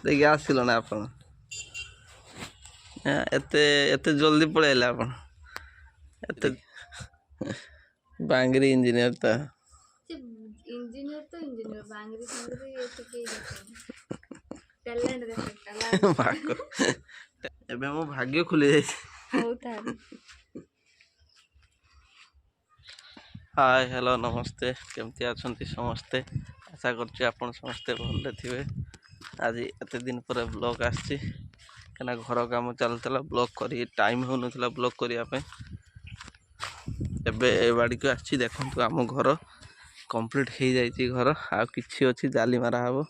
देखिए आसिल ना आप एते एते जल्दी पळेले आपण एते बांगरी इंजीनियर तो इंजीनियर तो इंजीनियर बांगरी बांगरी ऐसे के टैलेंट देखो टैलेंट भाग एबे मो भाग्य खुली जाय हो तार हाय हेलो नमस्ते केमती आछंती समस्ते आशा करछि आपण समस्ते भले थिबे आज एते दिन पर ब्लॉग आछि कना घर काम चलतला ब्लॉग करी टाइम हो नथला ब्लॉग करिया पे एबे ए बाड़ी को आछि देखंतु हम घर कंप्लीट हो जाइए घर आ किछि अछि जाली मारा हबो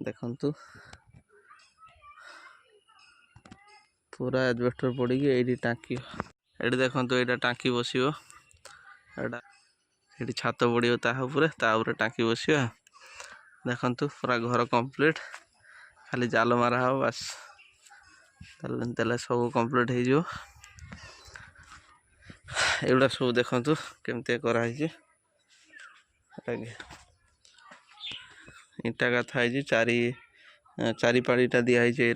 देखंतु पूरा एडवेस्टर पड़ी एडी टांकी एडी देखंतु एटा टांकी बसियो एटा एडी छात पड़ियो ता ऊपर टांकी बसियो देखंतु पूरा घर कंप्लीट खाली जाल मारा हबो बस तले सब कंप्लीट हो जो एगुड़ा सब देखंतु केमते करा हिजे इटा कथा है चारि चारि पाड़ीटा दिखाई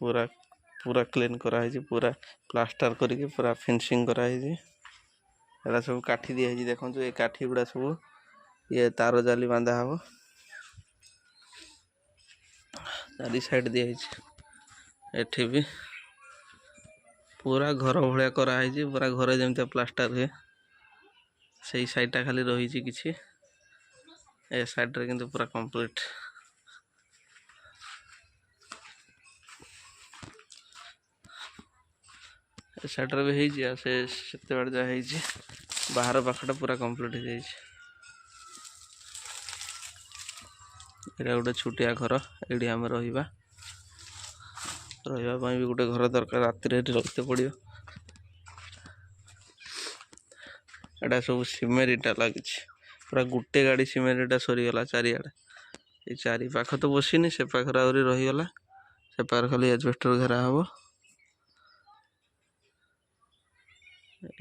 पूरा पूरा क्लीन कराई पूरा प्लास्टर करके पूरा फिनिशिंग कराई सब काठी दिखाई देखो ये काठी गुड़ा सब ये तार जाली बांधा हम चारि साइड दिखाई एठी भी पूरा घर भाया कराई पूरा घर जमती प्लास्टर हुए से साइडटा खाली रही किसी ए साइड रे किंतु पूरा कंप्लीट ए साइड रे भी हे जे से सेते बार जा हे जे बाहर पाखटा पूरा कंप्लीट हो जाई एटा गोटे छुटिया घर एडी हम रहिबा रहिबा पई भी गोटे घर दरकार राति रे रखते पड़ियो एटा सब सिमेंट इटा लागी पूरा गुटे गाड़ी सिमेंट इटा सरी गला चारियाडे ये चारि पाख तो बसिनी से पाखर आउरी रही गला से पार खाली एजबेस्टर घेरा हबो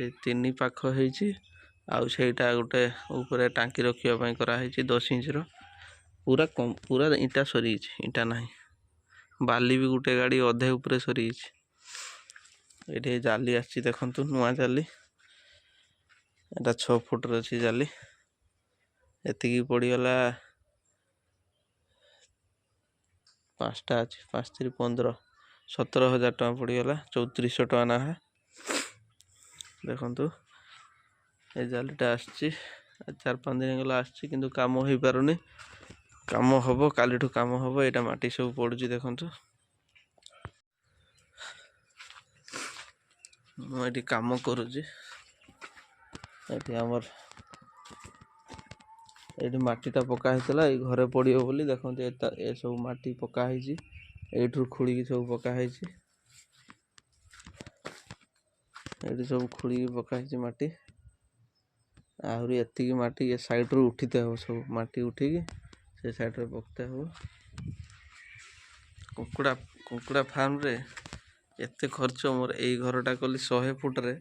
ये तीन पाख होईची आउ सेटा गोटे ऊपर टांकी रखिया पई करा होईची 10 इंच रो पूरा पूरा इटा सरी इटा नाही बाली भी गोटे गाड़ी अधे ऊपर सरी ये जाली आछि देखंतु नुआ जाली एटा 6 फुट रो अछि जाली एतिकी पड़ीगला 5टा अच्छी 5 3 15 17,000 टका पड़ीगला 3400 टका ना है देखंतु ए जालीटा आछि 4-5 दिन गला आछि किंतु काम होई पारुनी काम हबो कालीठू काम हबो एटा माटी सब पडुची देखंतु मु एटी काम करूची एटी हमर एटी माटीटा पका हेतला ए घरे पड़ियो बोली देखंतु ए सब माटी पका हेची एठू खुड़ी की सब पका हेची एटी सब खुड़ी की पका हेची माटी आहुरी एतिकी माटी ए साइड रो उठिते हो सब माटी उठी से साइड रे पकते हो कुकुड़ा कुकुड़ा फार्म रे एते खर्च मोर एई घरटा कली 100 फुट रे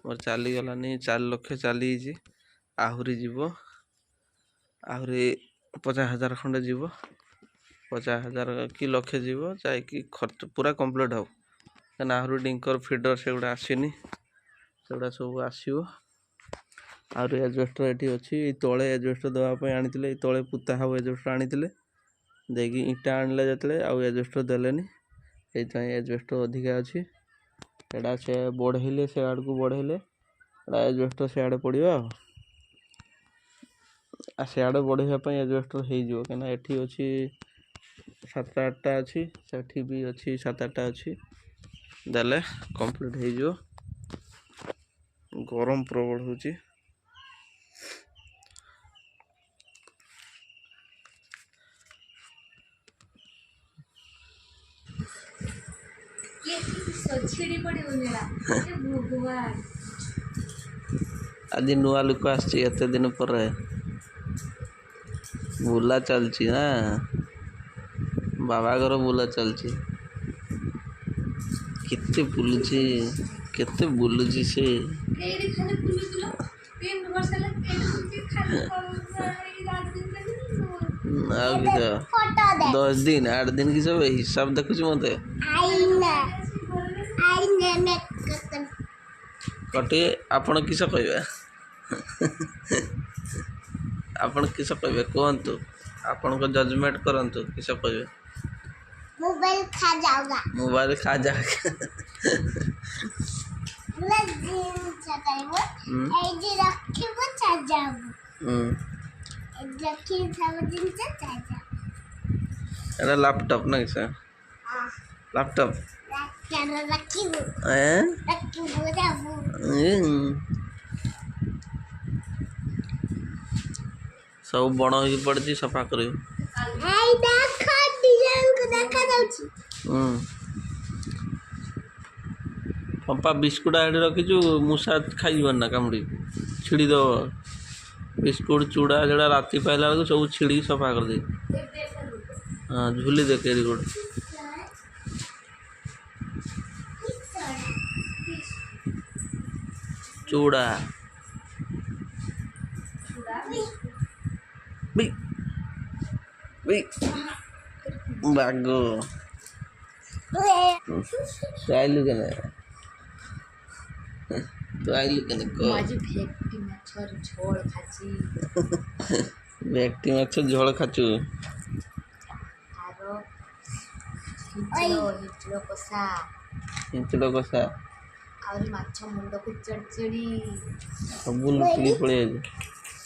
मोर चाली गलानी 4 लाख चाली जी आहुरी जीवो आहुरी 50,000 खंडे जीवो 50,000 कि लक्षे जीवो चाहे कि खर्च पूरा कंप्लीट हो कना आहुरी डिंकर फीडर से गुडा आसीनी सेगुडा सब आसीबो आहुरी एजबेस्टर एठी अछि तळे एजबेस्टर दवा पय आनितिले तळे पुता हबो एजबेस्टर आनितिले देगी इटा आनले जतले आ एजबेस्टर देलेनी एई ताई एजबेस्टर अधिका अछि एडा से बढ़ेले से आड़ को बढ़ेले एडा एजबेस्टर से आड़े पड़ियो आ से आड़े बढ़ेया पय एजबेस्टर हेइ जो केना एठी अछि 7-8टा अछि सेठी भी अछि 7-8टा अछि देले कंप्लीट हेइ जो गरम प्रबल होची आज नुआ लुक आछी एते दिन पर बुला चलची ना बाबा घर बुला चलची केते बुलुची केते बुलुची से एडी खाली बुलुतलो 3 वर्ष ला एडी खाली ଆଉ କିସ 10 दिन 8 दिन किस हिसाब देखुच मते कटे आपण किस कहबे आपण किस कहबे कहंतु आपण को जजमेंट करंतु किस कहबे मोबाइल खा जाओगा मोबाइल खा जा रखी वो चार्जर रखी सब दिन से चार्जर एटा लैपटॉप ना किस लैपटॉप रखी वो हैं जाबू सब बण हो पड़ी सफा कर आई देखो डिजाइन को देखा जाउची पंपा बिस्कुट आड़े रखीचु मूसा खाइबन ना कामुड़ी छिड़ी दो बिस्कुट चूड़ा जड़ा राति पाइला बेलू सब छिड़ी सफा कर दे हाँ झूली दे केरी गुड चूड़ा बी बी बागो तो आइलु केने तो आइलु केने को माझी भेक्टी माछर झोल खाची व्यक्ति माछ झोल खाचु आरो हिचड़ो कसा इंचड़ो कसा आउरी माछ मुंड को चड़चड़ी सब लुटली पड़े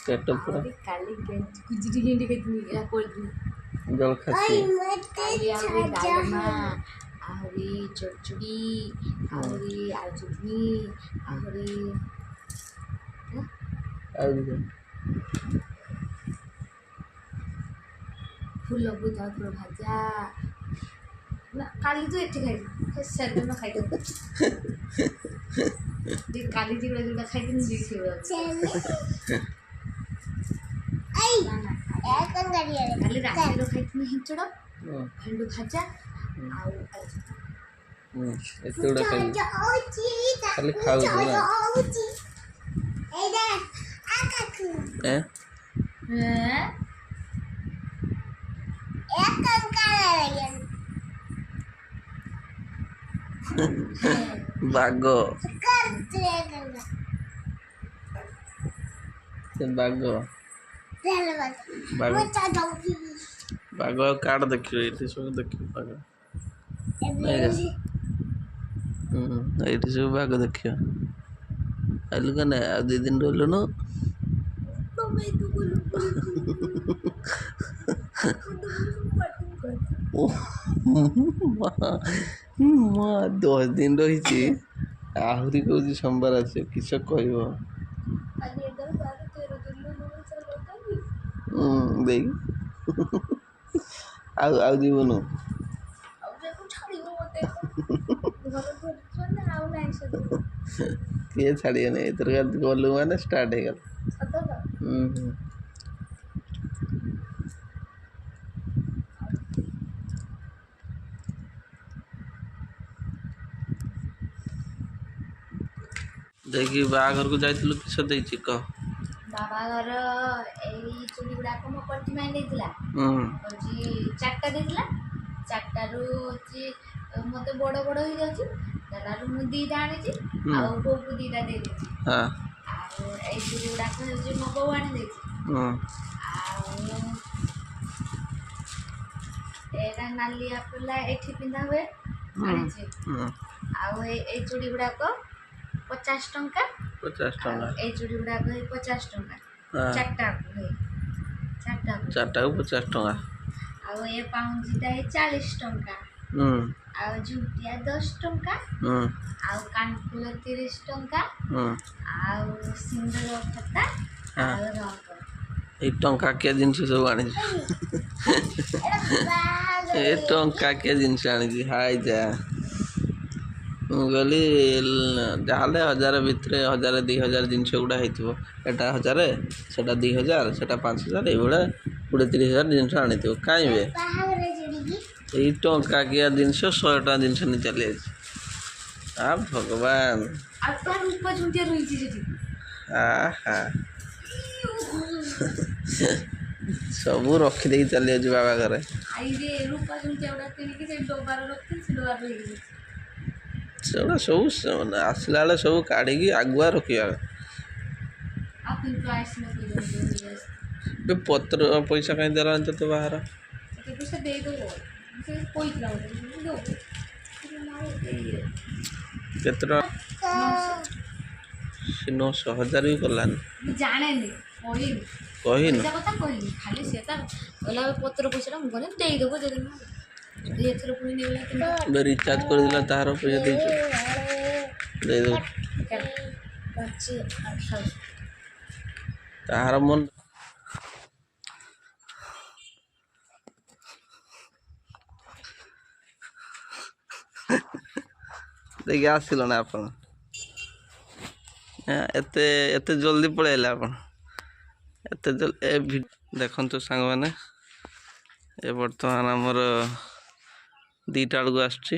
पेट पूरा आउरी काली गेंज कुजरी गेंडी केतनी या कोल झोल खाची आउरी डालमा आउरी चड़चड़ी आउरी आलुचटनी आउरी फूल बुधा फूल भाजा ना काली तो एठी खाई सर में खाई दे काली जी जोड़ा खाई दिन दी से आई ना ना एक अंगड़िया रे काली रात रो खाई दिन हिचड़ो भंडू भाजा आउ एतोड़ा खाई जाउची खाली खाऊ ना जाउची ए दे आकाकू हैं एक अंकल रे बागो कर देगा से बागो चलो बागो वो चाहूंगी बागो कार्ड देखियो एठी सब देखियो बागो एठी सब बागो देखियो आइलु कने आ 2 दिन रहलो न तो मैं तो बोलूं माँ 10 दिन रही आहरी कौच सोमवार आस किस कह देख आउ जीवनु किए छाड़िए नहीं एथर गलु माने स्टार्ट हो गल देखी बाघर को जाइलु किस देछि कह बाबा घर एई चूड़ी गुडा को मपटी माइ देथिला होची चारटा देथिला चारटा रु होची मते बड़ बड़ हो जाउची तारु मु दीटा आनिची आ बो को दीटा दे देछि हां आ एई चूड़ी गुडा को होची मो बो आनि देछि आ एरा नाली आपला एठी पिंदा हुए आनिची आ एई चूड़ी गुडा को 50 टंका 50 टंका ए चूड़ी गुडा को 50 टंका चारटा को चारटा को 50 टंका आ ये पाउंजीटा 40 टंका आ झुटिया 10 टंका आ कानफुल 30 टंका आ सिंदूर खाता आ रंग ए टंका के जिनस सब आनी ए टंका के जिनस आनी हाय जा गली जहाँ 1000 भितर 1000 2000 जिनस गुड़ा होता एटा 1000 से 2000 से 5000 ये 20-30,000 जिनस आनी कहीं ये टंका किया जिनस 100 टका जिनस नहीं चली आ भगवान ସବୁ ରଖିଦେଇକି ଚାଲି ଯାଉଛି ବାବା ଘରେ। ରୂପା କେଉଁଟା କିଣିକି ସେ ଡବାରେ ରଖିଥିଲି ସେ ଡବାରେ ହେଇଯାଇଛି। ସେଗୁଡ଼ା ସବୁ ଆସିଲା ବେଳେ ସବୁ କାଢ଼ିକି ଆଗୁଆ ରଖିବା। ଆଉ କିନ୍ତୁ ଆସିନ ଏବେ ପତ୍ର ପଇସା କାହିଁ ଦେଲାନି ତୋତେ ବାହାର? ସେ ଦେଇଦେବ ସେ କହିଥିଲା କେତେ ଟଙ୍କା? ସେ 9,000 ବି କଲାନି। ମୁଁ ଜାଣେନି କହିନି କହିନି କଥା କହିନି ଖାଲି ସେ ତା ଗଲା ପତ୍ର ପଇସାଟା ମୁଁ କହିଲି ଦେଇଦେବ ଏଥର ପୁଣି ନେଇଗଲା ଏବେ ରିଚାର୍ଜ କରିଦେଲା ତାହାର ପଇସା ଦେଇଛୁ ଦେଇଦେବୁ। ତାହାର ମନ देखिए आसिल ना आप एते एते जल्दी पळेला आपण एते जल्दी देखंतु सांग माने ए वर्तमान हमर 2टा बेलू आछी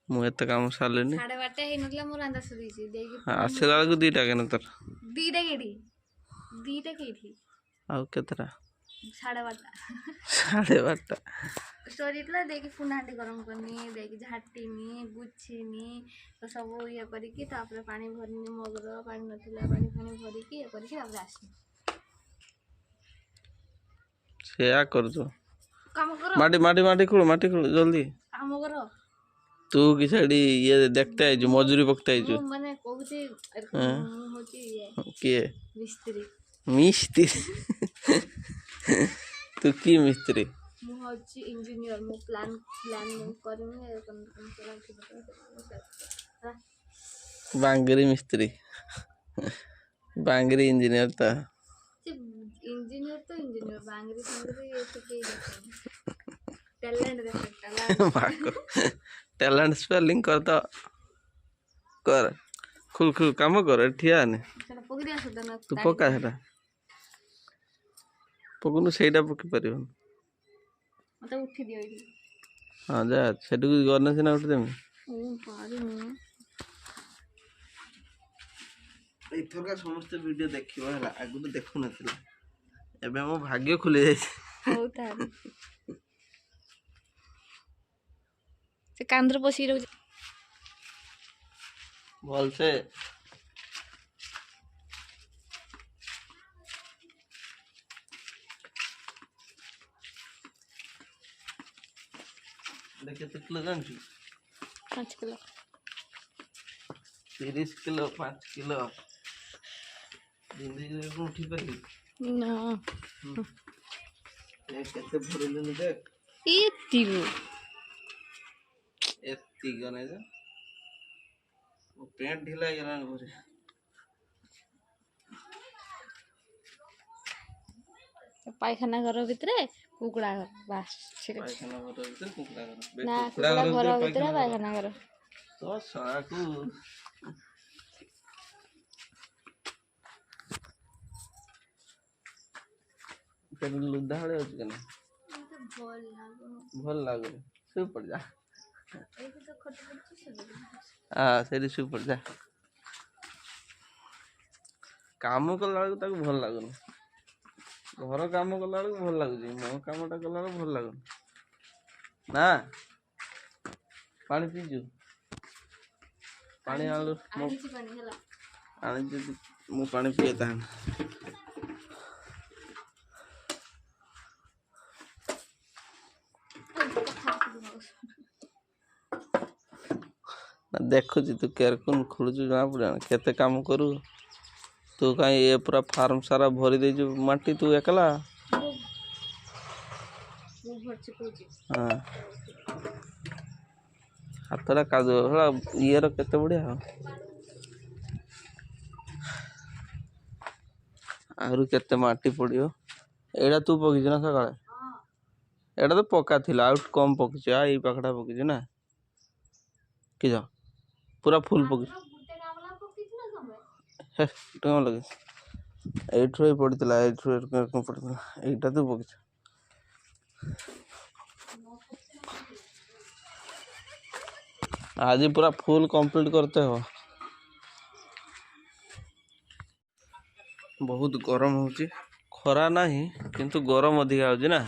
मु एते काम सारलेनी 12:30 हे नतला मोर अंदा सुदीची देगी आसिला बेलू 2टा केन तर 2टा केठी आउ केतरा 12:30 12:30 स्टोरीला देखि पुनाटी गरम करनी देखि झाटीनी गुच्छीनी तो सब ये करिकी तापर पानी भरनी मगर पानी नथिला पानी भरिकी ये करिकी तापर आसी सेया कर जो काम करो माटी खोल जल्दी काम करो तू कि छड़ी ये देखते है जो मजूरी पकते है जो माने कहूची होची ये किए मिस्त्री मिस्त्री तू की मिस्त्री मु होची इंजीनियर मु प्लान करनी बांगरी मिस्त्री बांगरी इंजीनियर था इंजीनियर तो इंजीनियर बांगरी संगरी ये तो के टैलेंट देखो टैलेंट स्पेलिंग कर तो कर खुल काम कर ठिया ने सेटा पकड़ी आसत ना तू पका सेटा पकनु सेटा पकी परियो मते उठी दियो इडी हां जा सेटु गने सिना उठी देमी ओ पारी मु एथरका समस्त वीडियो देखिबा हला आगु तो देखु नथिला एबे मो भाग्य खुली जाय हो तारी से कांद्र पसी रह बोल से केते किलो जानछु 5 किलो 30 किलो 5 किलो जिंदगी को उठी पारी ना ए केते भरिले न देख एत्ती गने जा वो पेंट ढीला गेला न भरे पायखाना घर भितरे कुकुड़ा घर बस ठीक है पायखाना घर भीतर कुकुड़ा घर ना कुकुड़ा घर भितरे पायखाना घर तो साकू तेरे लुद्दा हड़े हो चुके ना भल लागो सु पड़ जा हाँ सेठी सु पड़ जा काम कला बेलू ताको भल लागुनी घर काम कला बेलू भल लागुची मो कामटा कला बेलू भल लागुनी ना पानी पीजु पानी आलू आनी मु पानी पिए तान देखु तू केरकुन खुलुचु जना पड़ा केते काम करू तू कहीं ये पूरा फार्म सारा भरी दे जो माटी तू एकला हाँ हाथटा कादो हला ये रो केते बढ़िया आरु केते माटी पड़ियो एडा तू पकिछ ना सकाळे एडा तो पका थिला आउट कम पकिछ आ ई पाखडा पकिछ ना कि जा पूरा फुल पकिछ हे टम लगे एठरो पड़ितला एठरो कम पड़ितला एटा तू पकिछ आज पूरा फुल कंप्लीट करते हो बहुत गरम होची ଖରା ନାହିଁ କିନ୍ତୁ ଗରମ ଅଧିକା ହଉଛି ନା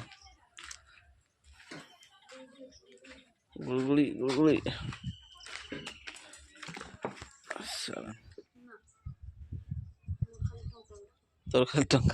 ଗୁଳଗୁଳି ଗୁଳଗୁଳି ତୋର ଖାଲି ଟଙ୍କା